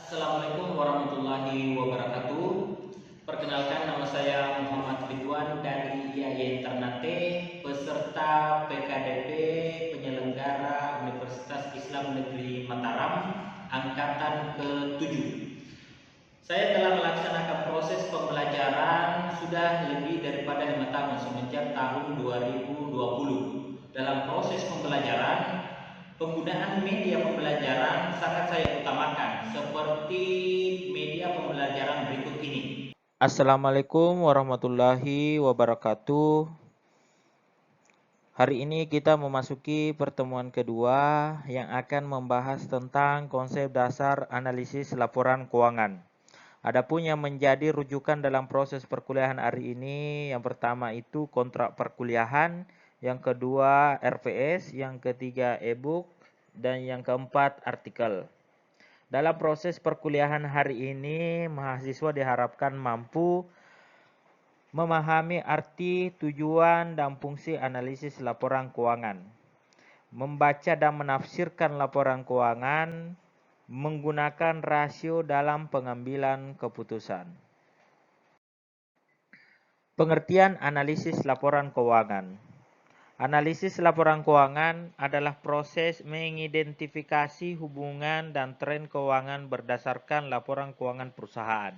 Assalamualaikum warahmatullahi wabarakatuh. Perkenalkan, nama saya Muhammad Ridwan dari IAIN Ternate, peserta PKDP penyelenggara Universitas Islam Negeri Mataram, angkatan ke-7. Saya telah melaksanakan proses pembelajaran sudah lebih daripada 5 tahun semenjak tahun 2020. Dalam proses pembelajaran, penggunaan media pembelajaran sangat saya utamakan, seperti media pembelajaran berikut ini. Assalamualaikum warahmatullahi wabarakatuh. Hari ini kita memasuki pertemuan kedua yang akan membahas tentang konsep dasar analisis laporan keuangan. Adapun yang menjadi rujukan dalam proses perkuliahan hari ini, yang pertama itu kontrak perkuliahan, yang kedua RPS, yang ketiga e-book, dan yang keempat artikel. Dalam proses perkuliahan hari ini, mahasiswa diharapkan mampu memahami arti, tujuan, dan fungsi analisis laporan keuangan, membaca dan menafsirkan laporan keuangan, menggunakan rasio dalam pengambilan keputusan. Pengertian analisis laporan keuangan. Analisis laporan keuangan adalah proses mengidentifikasi hubungan dan tren keuangan berdasarkan laporan keuangan perusahaan.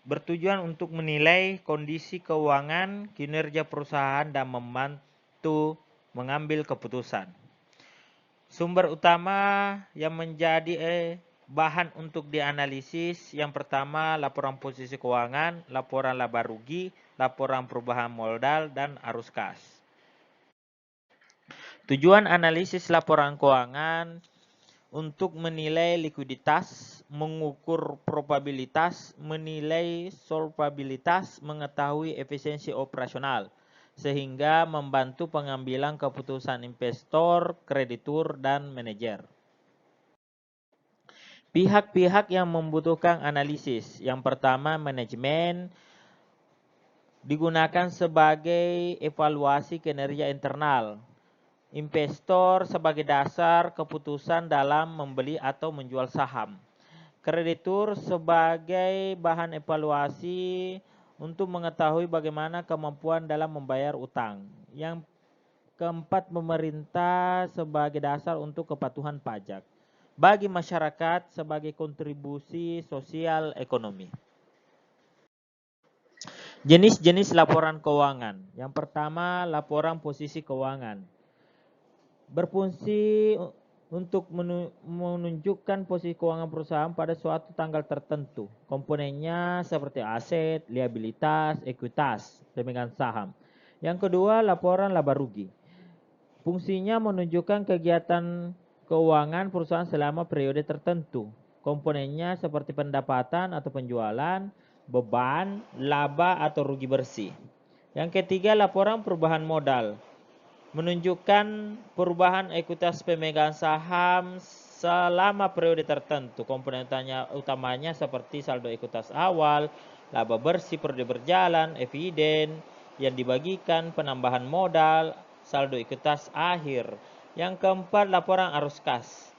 Bertujuan untuk menilai kondisi keuangan, kinerja perusahaan, dan membantu mengambil keputusan. Sumber utama yang menjadi bahan untuk dianalisis, yang pertama laporan posisi keuangan, laporan laba rugi, laporan perubahan modal, dan arus kas. Tujuan analisis laporan keuangan untuk menilai likuiditas, mengukur probabilitas, menilai solvabilitas, mengetahui efisiensi operasional, sehingga membantu pengambilan keputusan investor, kreditur, dan manajer. Pihak-pihak yang membutuhkan analisis. Yang pertama, manajemen digunakan sebagai evaluasi kinerja internal. Investor sebagai dasar keputusan dalam membeli atau menjual saham. Kreditur sebagai bahan evaluasi untuk mengetahui bagaimana kemampuan dalam membayar utang. Yang keempat, pemerintah sebagai dasar untuk kepatuhan pajak. Bagi masyarakat sebagai kontribusi sosial ekonomi. Jenis-jenis laporan keuangan. Yang pertama, laporan posisi keuangan. Berfungsi untuk menunjukkan posisi keuangan perusahaan pada suatu tanggal tertentu. Komponennya seperti aset, liabilitas, ekuitas, pemegang saham. Yang kedua, laporan laba rugi. Fungsinya menunjukkan kegiatan keuangan perusahaan selama periode tertentu. Komponennya seperti pendapatan atau penjualan, beban, laba atau rugi bersih. Yang ketiga, laporan perubahan modal. Menunjukkan perubahan ekuitas pemegang saham selama periode tertentu. Komponen utamanya seperti saldo ekuitas awal, laba bersih periode berjalan, eviden yang dibagikan, penambahan modal, saldo ekuitas akhir. Yang keempat, laporan arus kas.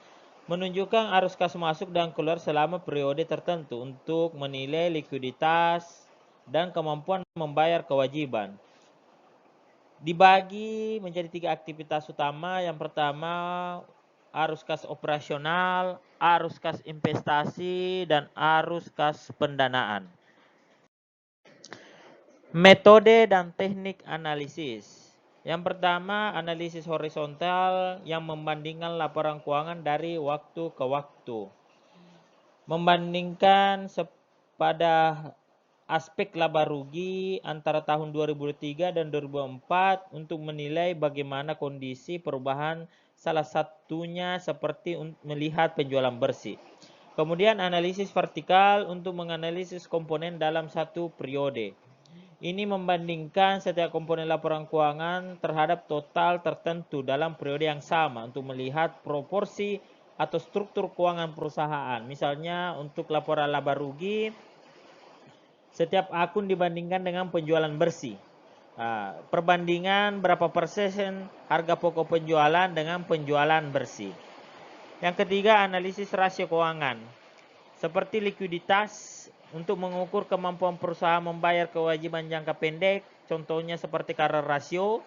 Menunjukkan arus kas masuk dan keluar selama periode tertentu untuk menilai likuiditas dan kemampuan membayar kewajiban. Dibagi menjadi 3 aktivitas utama. Yang pertama, arus kas operasional, arus kas investasi, dan arus kas pendanaan. Metode dan teknik analisis. Yang pertama, analisis horizontal yang membandingkan laporan keuangan dari waktu ke waktu. Membandingkan pada aspek laba rugi antara tahun 2003 dan 2004 untuk menilai bagaimana kondisi perubahan, salah satunya seperti melihat penjualan bersih. Kemudian analisis vertikal untuk menganalisis komponen dalam satu periode. Ini membandingkan setiap komponen laporan keuangan terhadap total tertentu dalam periode yang sama untuk melihat proporsi atau struktur keuangan perusahaan. Misalnya untuk laporan laba rugi, setiap akun dibandingkan dengan penjualan bersih. Perbandingan berapa persen harga pokok penjualan dengan penjualan bersih. Yang ketiga, analisis rasio keuangan. seperti likuiditas untuk mengukur kemampuan perusahaan membayar kewajiban jangka pendek, contohnya seperti current ratio.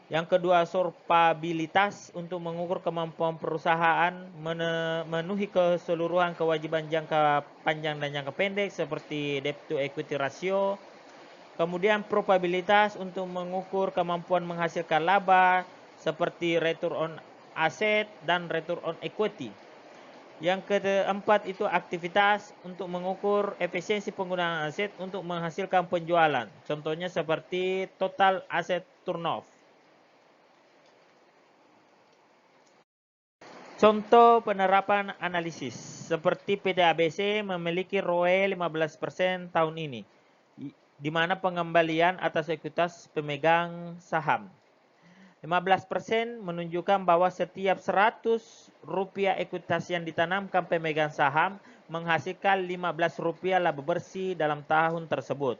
Yang kedua, solvabilitas untuk mengukur kemampuan perusahaan memenuhi keseluruhan kewajiban jangka panjang dan jangka pendek seperti debt to equity ratio. Kemudian probabilitas untuk mengukur kemampuan menghasilkan laba seperti return on asset dan return on equity. Yang keempat itu aktivitas untuk mengukur efisiensi penggunaan aset untuk menghasilkan penjualan. Contohnya seperti total asset turnover. Contoh penerapan analisis seperti PT ABC memiliki ROE 15% tahun ini, di mana pengembalian atas ekuitas pemegang saham. 15% menunjukkan bahwa setiap 100 rupiah ekuitas yang ditanamkan pemegang saham menghasilkan 15 rupiah laba bersih dalam tahun tersebut.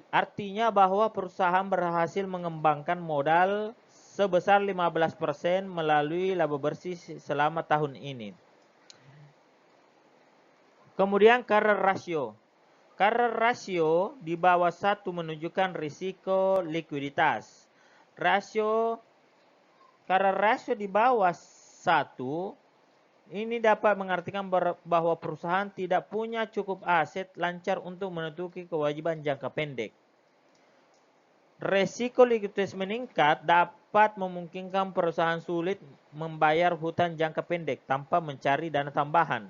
Artinya bahwa perusahaan berhasil mengembangkan modal sebesar 15% melalui laba bersih selama tahun ini. Kemudian current ratio. Current ratio di bawah 1 menunjukkan risiko likuiditas. Current ratio di bawah 1 ini dapat mengartikan bahwa perusahaan tidak punya cukup aset lancar untuk menutupi kewajiban jangka pendek. Resiko likuiditas meningkat dapat memungkinkan perusahaan sulit membayar hutang jangka pendek tanpa mencari dana tambahan.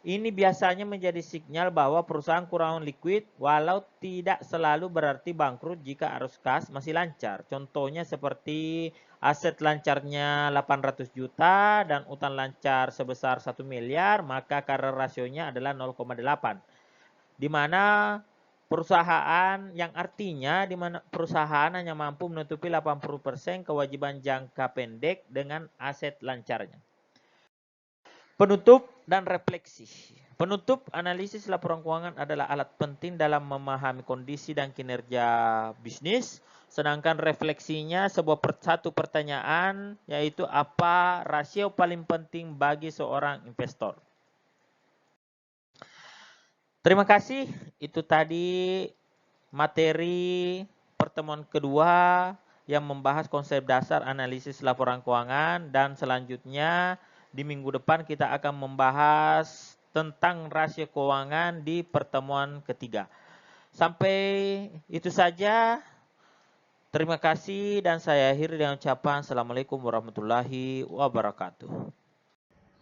Ini biasanya menjadi sinyal bahwa perusahaan kurang liquid, walau tidak selalu berarti bangkrut jika arus kas masih lancar. Contohnya seperti aset lancarnya 800 juta dan utang lancar sebesar 1 miliar, maka current rasionya adalah 0,8. Di mana perusahaan yang artinya di mana perusahaan hanya mampu menutupi 80% kewajiban jangka pendek dengan aset lancarnya. Penutup dan refleksi. Penutup analisis laporan keuangan adalah alat penting dalam memahami kondisi dan kinerja bisnis. Sedangkan refleksinya satu pertanyaan, yaitu apa rasio paling penting bagi seorang investor. Terima kasih. Itu tadi materi pertemuan kedua yang membahas konsep dasar analisis laporan keuangan, dan selanjutnya di minggu depan kita akan membahas tentang rasio keuangan di pertemuan ketiga. Sampai itu saja. Terima kasih dan saya akhiri dengan ucapan Assalamualaikum warahmatullahi wabarakatuh.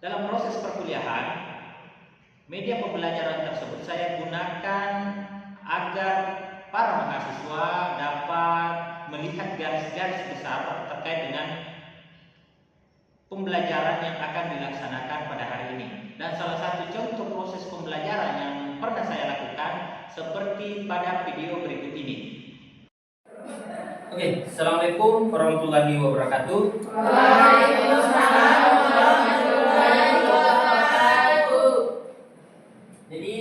Dalam proses perkuliahan, media pembelajaran tersebut saya gunakan agar para mahasiswa dapat melihat garis-garis besar terkait dengan pembelajaran yang akan dilaksanakan pada hari ini. Dan salah satu contoh proses pembelajaran yang pernah saya lakukan seperti pada video berikut ini. Oke, Assalamualaikum warahmatullahi wabarakatuh. Waalaikumsalam warahmatullahi wabarakatuh. Jadi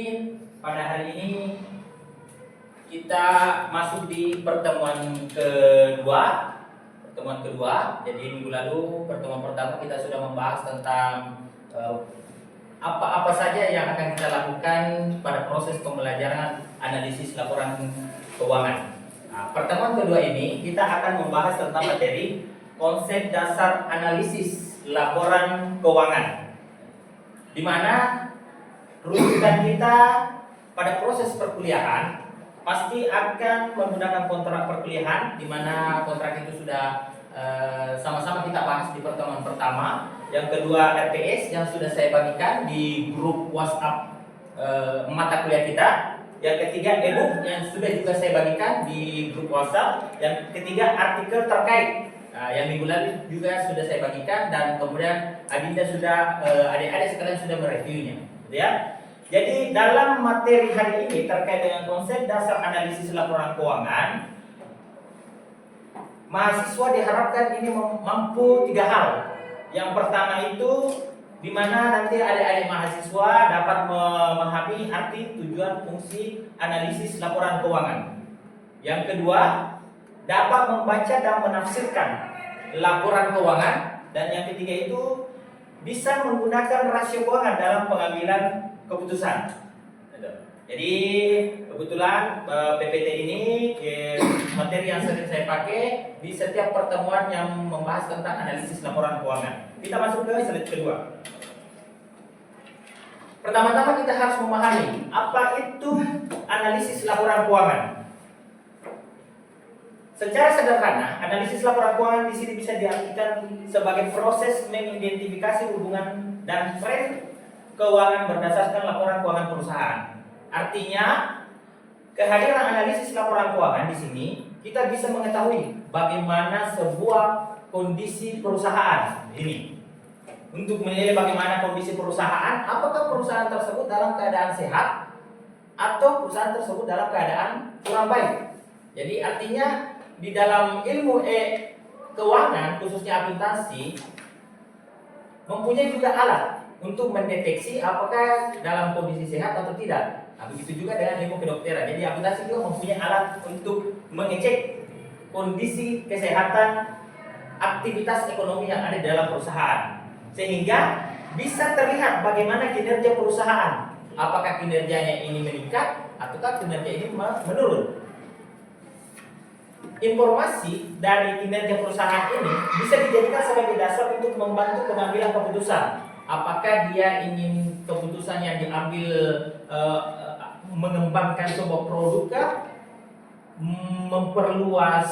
pada hari ini kita masuk di pertemuan kedua. Jadi minggu lalu pertemuan pertama kita sudah membahas tentang apa-apa saja yang akan kita lakukan pada proses pembelajaran analisis laporan keuangan. Nah, pertemuan kedua ini kita akan membahas tentang materi konsep dasar analisis laporan keuangan, di mana rujukan kita pada proses perkuliahan pasti akan menggunakan kontrak perkuliahan, di mana kontrak itu sudah sama-sama kita bahas di pertemuan pertama. Yang kedua RPS yang sudah saya bagikan di grup WhatsApp mata kuliah kita. Yang ketiga e-book yang sudah juga saya bagikan di grup WhatsApp. Yang ketiga artikel terkait yang minggu lalu juga sudah saya bagikan, dan kemudian Adinda sudah adik-adik sekalian sudah mereviewnya, ya. Jadi dalam materi hari ini terkait dengan konsep dasar analisis laporan keuangan, mahasiswa diharapkan ini mampu 3 hal. Yang pertama itu di mana nanti adik-adik mahasiswa dapat memahami arti, tujuan, fungsi analisis laporan keuangan. Yang kedua, dapat membaca dan menafsirkan laporan keuangan, dan yang ketiga itu bisa menggunakan rasio keuangan dalam pengambilan keputusan. Jadi kebetulan PPT ini materi yang sering saya pakai di setiap pertemuan yang membahas tentang analisis laporan keuangan. Kita masuk ke slide kedua. Pertama-tama kita harus memahami apa itu analisis laporan keuangan. Secara sederhana, analisis laporan keuangan di sini bisa diartikan sebagai proses mengidentifikasi hubungan dan tren keuangan berdasarkan laporan keuangan perusahaan. Artinya, kehadiran analisis laporan keuangan di sini kita bisa mengetahui bagaimana sebuah kondisi perusahaan ini. Untuk menilai bagaimana kondisi perusahaan, apakah perusahaan tersebut dalam keadaan sehat atau perusahaan tersebut dalam keadaan kurang baik. Jadi artinya di dalam ilmu keuangan khususnya akuntansi mempunyai juga alat untuk mendeteksi apakah dalam kondisi sehat atau tidak. Nah, begitu juga dengan ilmu kedokteran. Jadi akuntansi juga mempunyai alat untuk mengecek kondisi kesehatan aktivitas ekonomi yang ada dalam perusahaan. Sehingga bisa terlihat bagaimana kinerja perusahaan. Apakah kinerjanya ini meningkat ataukah kinerja ini menurun. Informasi dari kinerja perusahaan ini bisa dijadikan sebagai dasar untuk membantu pengambilan keputusan. Apakah dia ingin keputusan yang diambil mengembangkan sebuah produk kah? Memperluas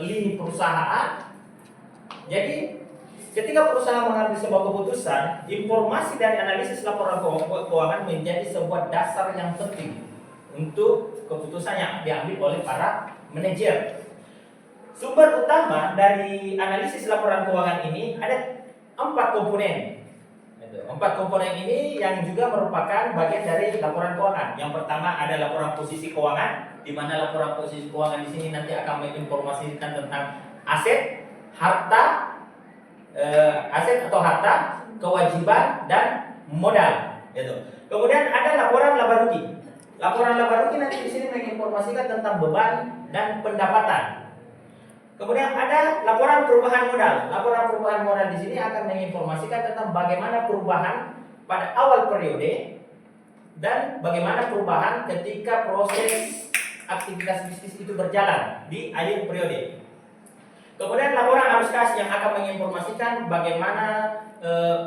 lini perusahaan. Jadi ketika perusahaan mengambil sebuah keputusan, informasi dari analisis laporan keuangan menjadi sebuah dasar yang penting untuk keputusan yang diambil oleh para manajer. Sumber utama dari analisis laporan keuangan ini ada 4 komponen. 4 komponen ini yang juga merupakan bagian dari laporan keuangan. Yang pertama ada laporan posisi keuangan, di mana laporan posisi keuangan di sini nanti akan menginformasikan tentang aset, harta, aset atau harta, kewajiban dan modal. Gitu. Kemudian ada laporan laba rugi. Laporan laba rugi nanti di sini menginformasikan tentang beban dan pendapatan. Kemudian ada laporan perubahan modal. Laporan perubahan modal di sini akan menginformasikan tentang bagaimana perubahan pada awal periode dan bagaimana perubahan ketika proses aktivitas bisnis itu berjalan di akhir periode. Kemudian laporan arus kas yang akan menginformasikan bagaimana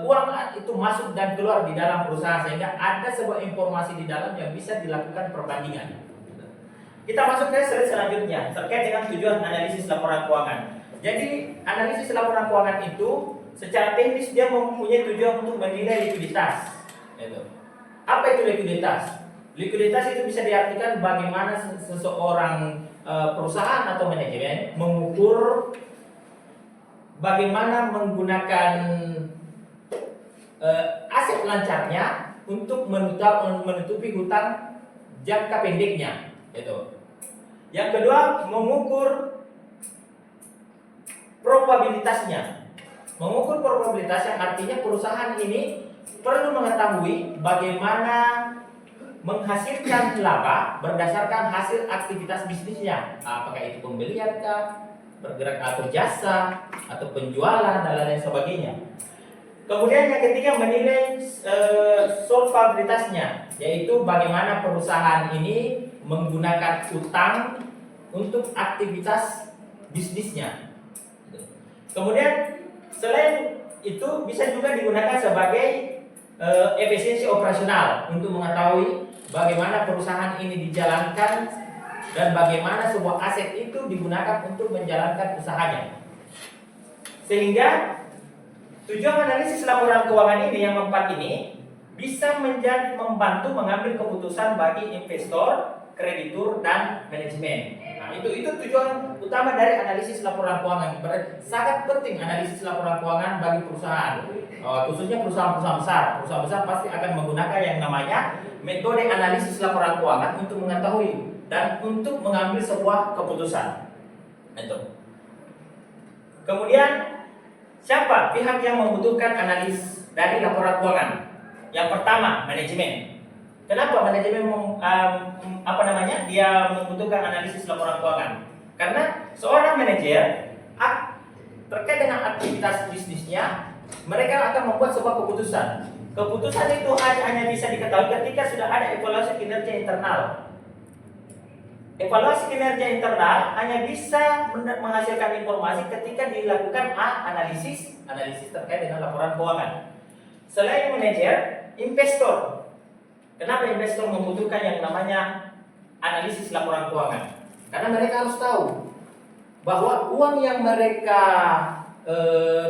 uang itu masuk dan keluar di dalam perusahaan sehingga ada sebuah informasi di dalam yang bisa dilakukan perbandingan. Kita masuk ke slide selanjutnya terkait dengan tujuan analisis laporan keuangan. Jadi analisis laporan keuangan itu secara teknis dia mempunyai tujuan untuk menilai likuiditas. Apa itu likuiditas? Likuiditas itu bisa diartikan bagaimana seseorang perusahaan atau manajemen mengukur bagaimana menggunakan aset lancarnya untuk menutupi hutang jangka pendeknya. Yang kedua, mengukur probabilitasnya. Mengukur probabilitas yang artinya perusahaan ini perlu mengetahui bagaimana menghasilkan laba berdasarkan hasil aktivitas bisnisnya. Apakah itu pembelian kah, bergerak atau jasa, atau penjualan dan lain sebagainya. Kemudian yang ketiga menilai solvabilitasnya, yaitu bagaimana perusahaan ini menggunakan utang untuk aktivitas bisnisnya. Kemudian selain itu bisa juga digunakan sebagai efisiensi operasional untuk mengetahui bagaimana perusahaan ini dijalankan dan bagaimana sebuah aset itu digunakan untuk menjalankan usahanya. Sehingga tujuan analisis laporan keuangan ini yang keempat ini bisa membantu mengambil keputusan bagi investor, kreditur dan manajemen. Nah, itu tujuan utama dari analisis laporan keuangan. Sangat penting analisis laporan keuangan bagi perusahaan, khususnya perusahaan-perusahaan besar. Perusahaan besar pasti akan menggunakan yang namanya metode analisis laporan keuangan untuk mengetahui dan untuk mengambil sebuah keputusan. Itu. Kemudian siapa pihak yang membutuhkan analis dari laporan keuangan? Yang pertama, manajemen. Kenapa manajemen dia membutuhkan analisis laporan keuangan? Karena seorang manajer terkait dengan aktivitas bisnisnya mereka akan membuat sebuah keputusan. Keputusan itu hanya bisa diketahui ketika sudah ada evaluasi kinerja internal. Evaluasi kinerja internal hanya bisa menghasilkan informasi ketika dilakukan analisis terkait dengan laporan keuangan. Selain manajer, investor. Kenapa investor membutuhkan yang namanya analisis laporan keuangan? Karena mereka harus tahu bahwa uang yang mereka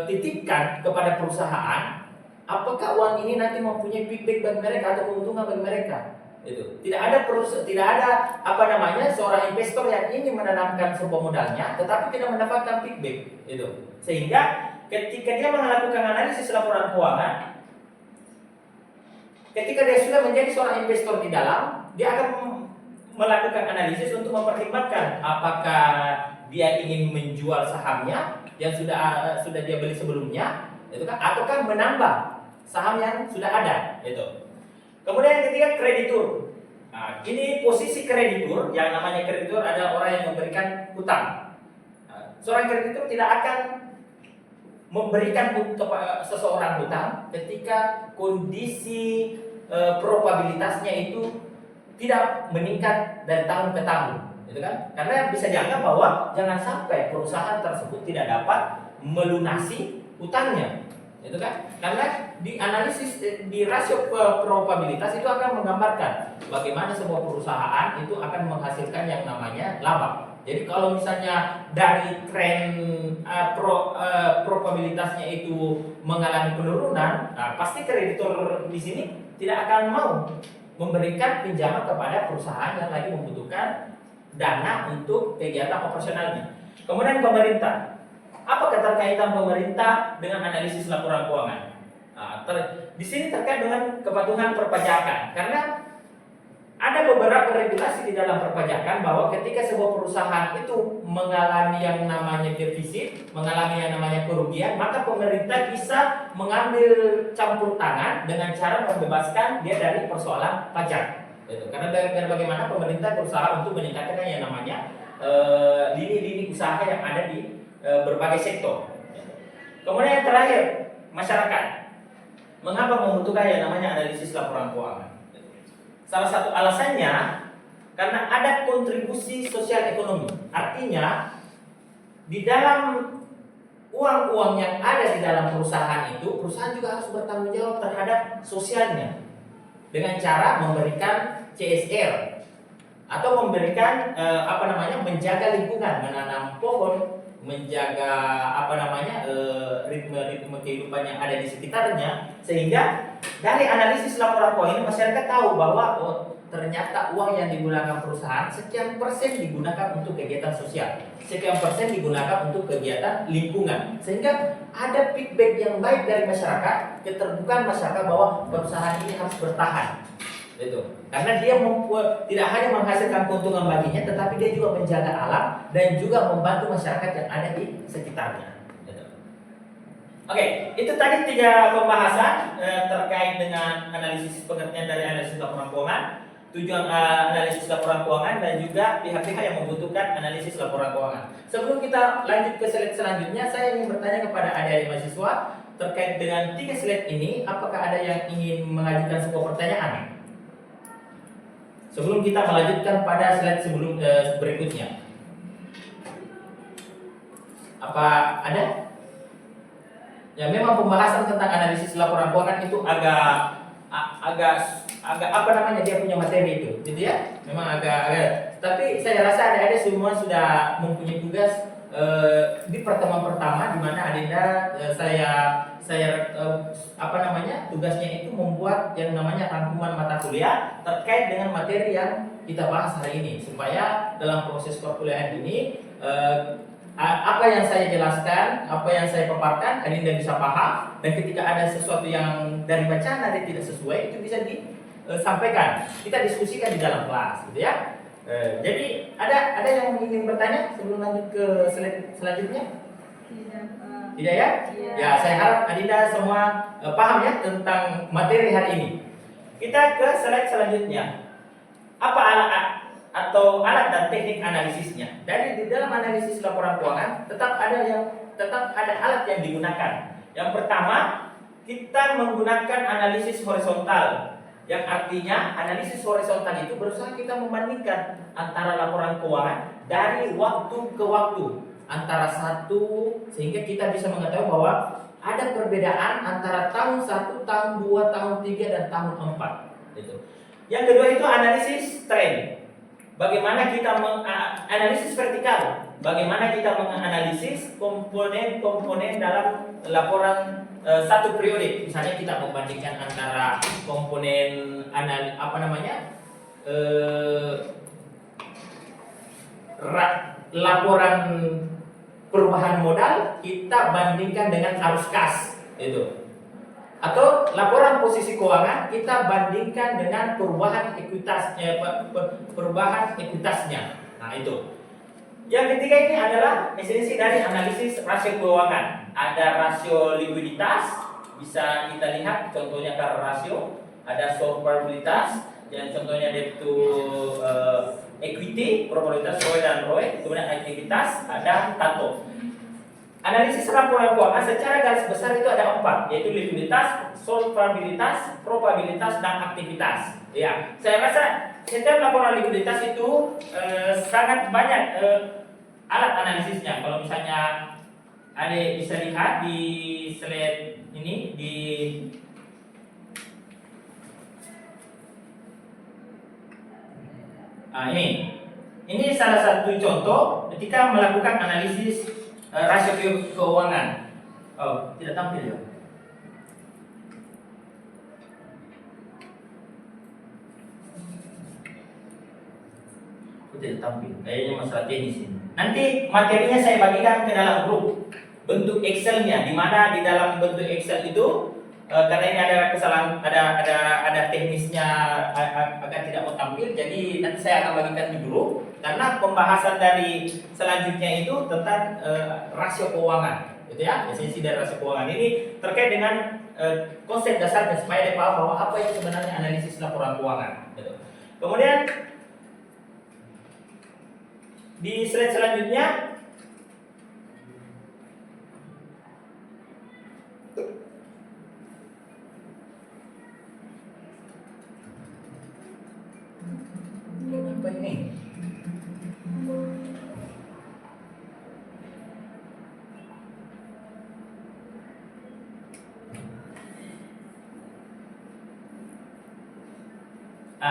titipkan kepada perusahaan, apakah uang ini nanti mempunyai feedback bagi mereka atau keuntungan bagi mereka? Itu tidak ada seorang investor yang ingin menanamkan sebuah modalnya tetapi tidak mendapatkan feedback itu. Sehingga ketika dia melakukan analisis laporan keuangan, ketika dia sudah menjadi seorang investor di dalam, dia akan melakukan analisis untuk mempertimbangkan apakah dia ingin menjual sahamnya yang sudah dia beli sebelumnya, itu kan, ataukah menambah saham yang sudah ada, itu. Kemudian yang ketiga, kreditur. Nah, ini posisi kreditur. Yang namanya kreditur adalah orang yang memberikan hutang. Nah, seorang kreditur tidak akan memberikan seseorang hutang ketika kondisi probabilitasnya itu tidak meningkat dari tahun ke tahun, gitu kan? Karena bisa dianggap bahwa jangan sampai perusahaan tersebut tidak dapat melunasi hutangnya, itu kan? Karena di analisis di rasio probabilitas itu akan menggambarkan bagaimana sebuah perusahaan itu akan menghasilkan yang namanya laba. Jadi kalau misalnya dari tren probabilitasnya itu mengalami penurunan, nah pasti kreditur di sini tidak akan mau memberikan pinjaman kepada perusahaan yang lagi membutuhkan dana untuk kegiatan operasionalnya. Kemudian pemerintah. Apa keterkaitan pemerintah dengan analisis laporan keuangan? Nah, di sini terkait dengan kepatuhan perpajakan, karena ada beberapa regulasi di dalam perpajakan bahwa ketika sebuah perusahaan itu mengalami yang namanya defisit, mengalami yang namanya kerugian, maka pemerintah bisa mengambil campur tangan dengan cara membebaskan dia dari persoalan pajak. Karena dari bagaimana pemerintah berusaha untuk meningkatkan yang namanya lini-lini usaha yang ada di berbagai sektor. Kemudian yang terakhir, masyarakat. Mengapa membutuhkan yang namanya analisis laporan keuangan? Salah satu alasannya karena ada kontribusi sosial ekonomi. Artinya di dalam uang-uang yang ada di dalam perusahaan itu, perusahaan juga harus bertanggung jawab terhadap sosialnya dengan cara memberikan CSR atau memberikan menjaga lingkungan, menanam pohon, menjaga ritme kehidupan yang ada di sekitarnya, sehingga dari analisis laporan keuangan masyarakat tahu bahwa ternyata uang yang digunakan perusahaan sekian persen digunakan untuk kegiatan sosial, sekian persen digunakan untuk kegiatan lingkungan, sehingga ada feedback yang baik dari masyarakat, keterbukaan masyarakat bahwa perusahaan ini harus bertahan. Itu karena dia tidak hanya menghasilkan keuntungan baginya, tetapi dia juga menjaga alam dan juga membantu masyarakat yang ada di sekitarnya. Gitu. Oke, itu tadi 3 pembahasan terkait dengan analisis pengertian dari analisis laporan keuangan, tujuan analisis laporan keuangan, dan juga pihak-pihak yang membutuhkan analisis laporan keuangan. Sebelum kita lanjut ke slide selanjutnya, saya ingin bertanya kepada adik-adik mahasiswa terkait dengan 3 slide ini, apakah ada yang ingin mengajukan sebuah pertanyaan? Sebelum kita melanjutkan pada slide berikutnya, apa ada? Ya, memang pembahasan tentang analisis laporan keuangan itu agak dia punya materi itu, gitu ya. Memang agak. Tapi saya rasa adik-adik semua sudah mempunyai tugas di pertemuan pertama, di mana Adinda tugasnya itu membuat yang namanya rangkuman mata kuliah terkait dengan materi yang kita bahas hari ini, supaya dalam proses perkuliahan ini apa yang saya jelaskan, apa yang saya paparkan, Adinda bisa paham, dan ketika ada sesuatu yang dari bacaan Adinda tidak sesuai, itu bisa disampaikan, kita diskusikan di dalam kelas, gitu ya. Jadi ada yang ingin bertanya sebelum lanjut ke slide selanjutnya? Tidak ya? Ya, saya harap Adinda semua paham ya tentang materi hari ini. Kita ke slide selanjutnya. Apa alat dan teknik analisisnya? Dari di dalam analisis laporan keuangan tetap ada alat yang digunakan. Yang pertama kita menggunakan analisis horizontal. Yang artinya analisis horizontal itu berusaha kita membandingkan antara laporan keuangan dari waktu ke waktu antara satu, sehingga kita bisa mengetahui bahwa ada perbedaan antara tahun 1, tahun 2, tahun 3, dan tahun 4 gitu. Yang kedua itu analisis tren. Bagaimana kita menganalisis vertikal, bagaimana kita menganalisis komponen-komponen dalam laporan satu periode. Misalnya kita membandingkan antara komponen laporan perubahan modal kita bandingkan dengan arus kas itu. Atau laporan posisi keuangan kita bandingkan dengan perubahan ekuitasnya. Nah, itu. Yang ketiga ini adalah esensi dari analisis rasio keuangan. Ada rasio likuiditas, bisa kita lihat contohnya current rasio, ada solvabilitas, dan contohnya debt to equity, probabilitas ROE dan ROE, kemudian aktivitas, ada TATO. Analisis laporan keuangan secara garis besar itu ada 4, yaitu likuiditas, solvabilitas, probabilitas, dan aktivitas. Ya, saya rasa setiap laporan likuiditas itu sangat banyak alat analisisnya. Kalau misalnya ada bisa lihat di slide ini ini salah satu contoh ketika melakukan analisis rasio keuangan. Oh, tidak tampil ya? Tidak tampil. Kayaknya masalah teknis ini. Nanti materinya saya bagikan ke dalam grup bentuk Excelnya, di mana di dalam bentuk Excel itu karena ini ada kesalahan, ada teknisnya akan tidak mau tampil, jadi nanti saya akan bagikan di grup. Karena pembahasan dari selanjutnya itu tentang rasio keuangan, gitu ya. Esensi dari rasio keuangan ini terkait dengan konsep dasarnya supaya dia paham bahwa apa yang sebenarnya analisis laporan keuangan. Gitu. Kemudian di slide selanjutnya apa ini?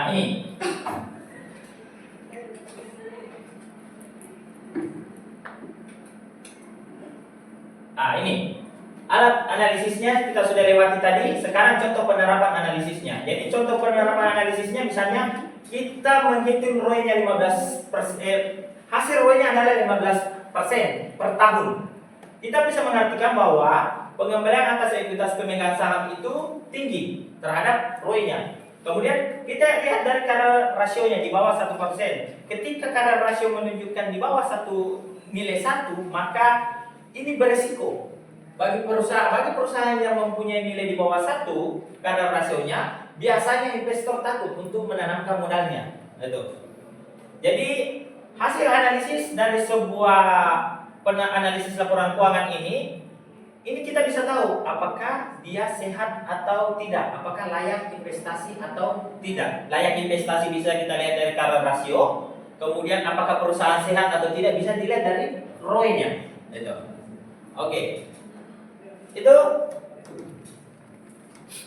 Ini ini alat analisisnya kita sudah lewati tadi. Sekarang contoh penerapan analisisnya. Jadi contoh penerapan analisisnya misalnya kita menghitung ROE-nya 15%, hasil ROE-nya adalah 15% per tahun. Kita bisa mengartikan bahwa pengembalian atas ekuitas pemegang saham itu tinggi terhadap ROE-nya. Kemudian kita lihat dari kadar rasionya di bawah 1%. Ketika kadar rasio menunjukkan di bawah nilai 1, maka ini beresiko bagi perusahaan yang mempunyai nilai di bawah 1 kadar rasionya. Biasanya investor takut untuk menanamkan modalnya. Jadi hasil analisis dari sebuah analisis laporan keuangan ini kita bisa tahu apakah dia sehat atau tidak, apakah layak investasi atau tidak. Layak investasi bisa kita lihat dari kadar rasio, kemudian apakah perusahaan sehat atau tidak bisa dilihat dari ROE-nya. Oke. Itu.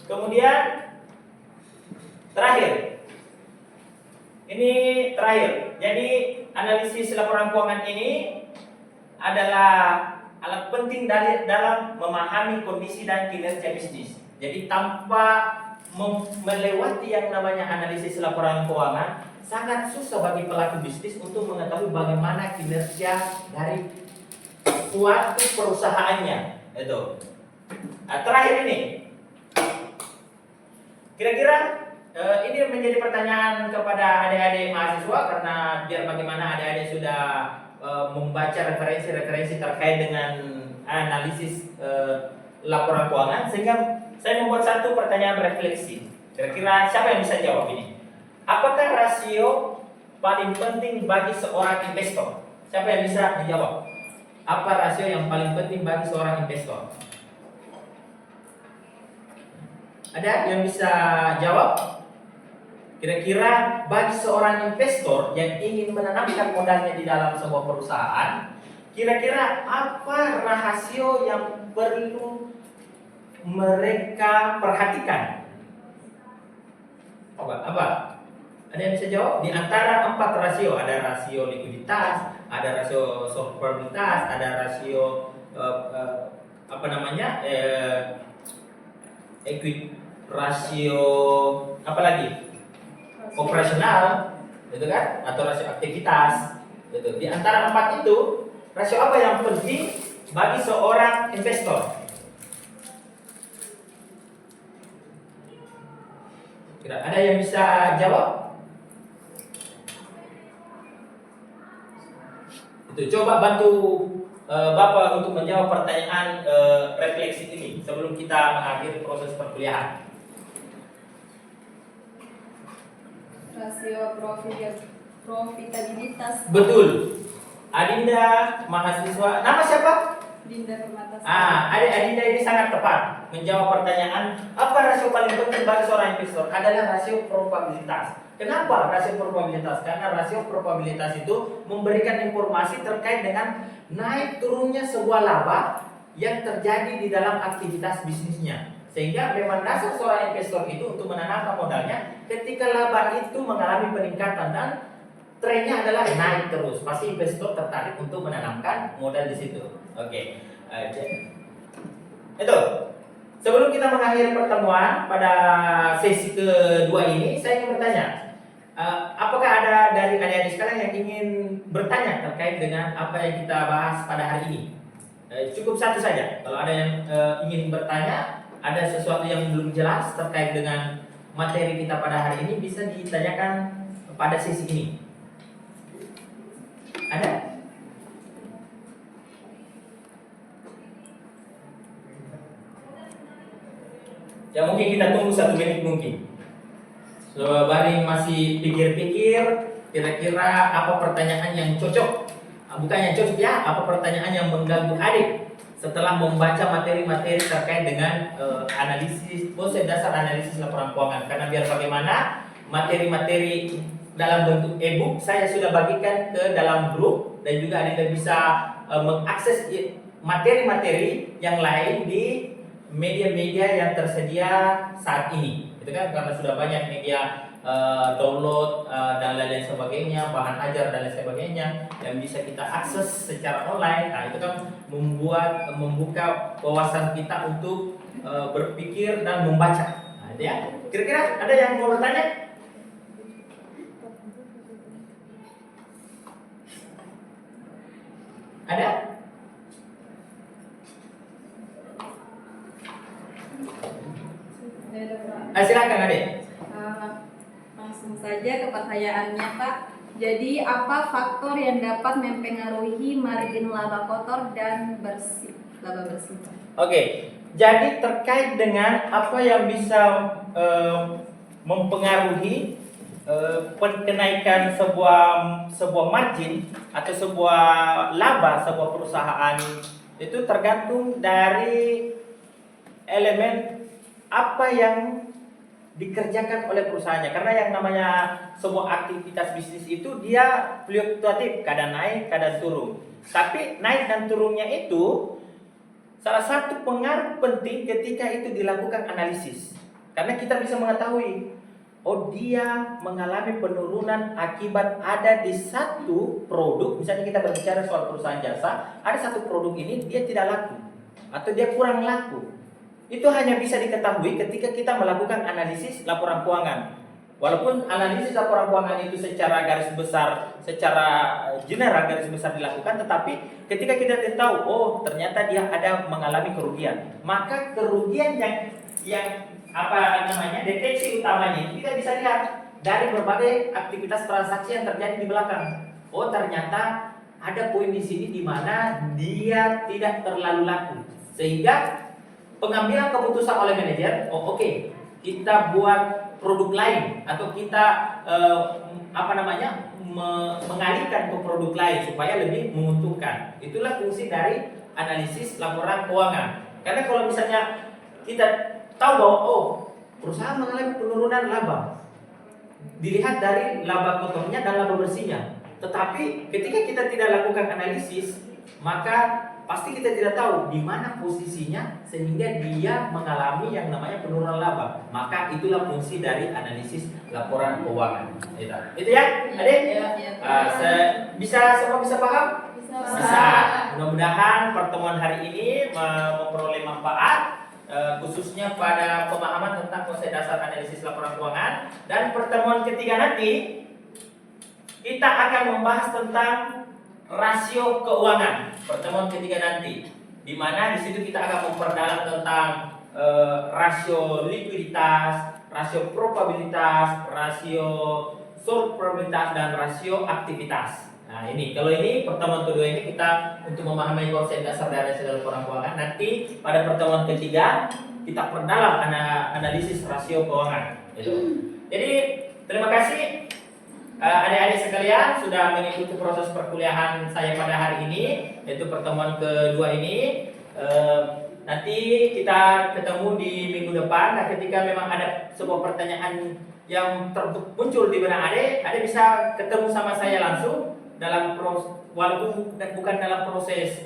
Kemudian terakhir. Ini terakhir. Jadi analisis laporan keuangan ini adalah alat penting dalam memahami kondisi dan kinerja bisnis. Jadi tanpa melewati yang namanya analisis laporan keuangan, sangat susah bagi pelaku bisnis untuk mengetahui bagaimana kinerja dari suatu perusahaannya. Terakhir ini, kira-kira ini menjadi pertanyaan kepada adik-adik mahasiswa, karena biar bagaimana adik-adik sudah membaca referensi-referensi terkait dengan analisis laporan keuangan, sehingga saya membuat satu pertanyaan refleksi. Kira-kira siapa yang bisa jawab ini? Apakah rasio paling penting bagi seorang investor? Siapa yang bisa menjawab? Apa rasio yang paling penting bagi seorang investor? Ada yang bisa jawab? Kira-kira bagi seorang investor yang ingin menanamkan modalnya di dalam sebuah perusahaan, kira-kira apa rasio yang perlu mereka perhatikan? Apa? Ada yang bisa jawab? Di antara 4 rasio, ada rasio likuiditas, ada rasio solvabilitas, ada rasio rasio apa lagi? Operasional, gitu kan? Atau rasio aktivitas, gitu. Di antara 4 itu, rasio apa yang penting bagi seorang investor? Ada yang bisa jawab? Itu coba bantu Bapak untuk menjawab pertanyaan refleksi ini sebelum kita mengakhiri proses perkuliahan. Rasio profitabilitas. Betul. Adinda mahasiswa, nama siapa? Dinda Permata. Adinda ini sangat tepat menjawab pertanyaan apa rasio paling penting bagi seorang investor adalah rasio probabilitas. Kenapa rasio probabilitas? Karena rasio probabilitas itu memberikan informasi terkait dengan naik turunnya sebuah laba yang terjadi di dalam aktivitas bisnisnya. Sehingga memang dasar seorang investor itu untuk menanamkan modalnya ketika laba itu mengalami peningkatan dan trennya adalah naik terus, pasti investor tertarik untuk menanamkan modal di situ. Oke. Itu. Sebelum kita mengakhiri pertemuan pada sesi kedua ini, saya ingin bertanya, apakah ada dari adik-adik sekalian yang ingin bertanya terkait dengan apa yang kita bahas pada hari ini? Cukup satu saja. Kalau ada yang ingin bertanya, ada sesuatu yang belum jelas terkait dengan materi kita pada hari ini, bisa ditanyakan pada sesi ini. Ada? Ya mungkin kita tunggu 1 menit mungkin. Bari masih pikir-pikir kira-kira apa pertanyaan yang cocok. Bukan yang cocok ya, apa pertanyaan yang mengganggu adik setelah membaca materi-materi terkait dengan analisis, konsep dasar analisis laporan keuangan. Karena biar bagaimana materi-materi dalam bentuk e-book saya sudah bagikan ke dalam grup dan juga Anda bisa mengakses materi-materi yang lain di media-media yang tersedia saat ini. Itu kan karena sudah banyak media download dan lain-lain sebagainya, bahan ajar dan lain sebagainya yang bisa kita akses secara online. Nah, itu kan membuka wawasan kita untuk berpikir dan membaca. Nah, itu ya. Kira-kira ada yang mau bertanya? Ada? Silakan Ade. Langsung saja ke pertanyaannya Pak. Jadi apa faktor yang dapat mempengaruhi margin laba kotor dan bersih? Laba bersih. Oke, jadi terkait dengan apa yang bisa mempengaruhi kenaikan sebuah margin atau sebuah laba sebuah perusahaan itu tergantung dari elemen apa yang dikerjakan oleh perusahaannya. Karena yang namanya sebuah aktivitas bisnis itu dia fluktuatif, kadang naik, kadang turun. Tapi naik dan turunnya itu salah satu pengaruh penting ketika itu dilakukan analisis. Karena kita bisa mengetahui, oh dia mengalami penurunan akibat ada di satu produk. Misalnya kita berbicara soal perusahaan jasa, ada satu produk ini dia tidak laku atau dia kurang laku. Itu hanya bisa diketahui ketika kita melakukan analisis laporan keuangan. Walaupun analisis laporan keuangan itu secara garis besar, secara general garis besar dilakukan, tetapi ketika kita tahu, oh ternyata dia ada mengalami kerugian, maka kerugian yang deteksi utamanya kita bisa lihat dari berbagai aktivitas transaksi yang terjadi di belakang. Oh ternyata ada poin di sini di mana dia tidak terlalu laku, sehingga pengambilan keputusan oleh manajer, oke, kita buat produk lain atau kita mengalihkan ke produk lain supaya lebih menguntungkan. Itulah fungsi dari analisis laporan keuangan. Karena kalau misalnya kita tahu bahwa perusahaan mengalami penurunan laba. Dilihat dari laba kotornya dan laba bersihnya. Tetapi ketika kita tidak lakukan analisis, maka pasti kita tidak tahu di mana posisinya sehingga dia mengalami yang namanya penurunan laba. Maka itulah fungsi dari analisis laporan keuangan. Itu ya, adik? Semua bisa paham? Bisa. Mudah-mudahan pertemuan hari ini memperoleh manfaat, khususnya pada pemahaman tentang konsep dasar analisis laporan keuangan. Dan pertemuan ketiga nanti kita akan membahas tentang rasio keuangan. Pertemuan ketiga nanti, di mana di situ kita akan memperdalam tentang rasio likuiditas, rasio probabilitas, rasio surplus dan rasio aktivitas. Nah ini, kalau ini pertemuan kedua ini kita untuk memahami konsep dasar dari laporan keuangan. Nanti pada pertemuan ketiga kita perdalam analisis rasio keuangan. Jadi terima kasih adik-adik sekalian sudah mengikuti proses perkuliahan saya pada hari ini, yaitu pertemuan kedua ini. Nanti kita ketemu di minggu depan. Nah, ketika memang ada sebuah pertanyaan yang muncul di benak adik bisa ketemu sama saya langsung dalam walaupun bukan dalam proses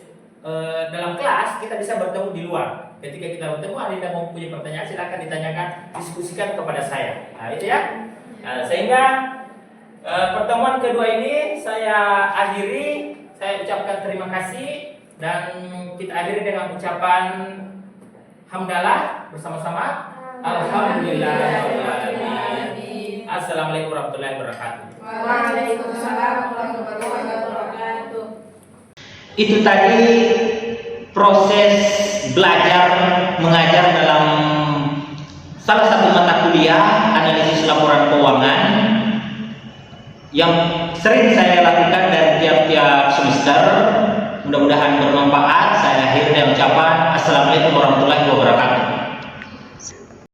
dalam kelas, kita bisa bertemu di luar. Ketika kita bertemu, adik mau punya pertanyaan silakan ditanyakan, diskusikan kepada saya. Nah itu ya. Sehingga pertemuan kedua ini saya akhiri, saya ucapkan terima kasih dan kita akhiri dengan ucapan hamdalah bersama-sama. Alhamdulillah. Assalamualaikum warahmatullahi wabarakatuh. Waalaikumsalam warahmatullahi wabarakatuh. Itu tadi proses belajar mengajar dalam salah satu mata kuliah analisis laporan keuangan yang sering saya lakukan dari tiap-tiap semester. Mudah-mudahan bermanfaat. Saya akhiri dengan ucapan Assalamualaikum warahmatullahi wabarakatuh.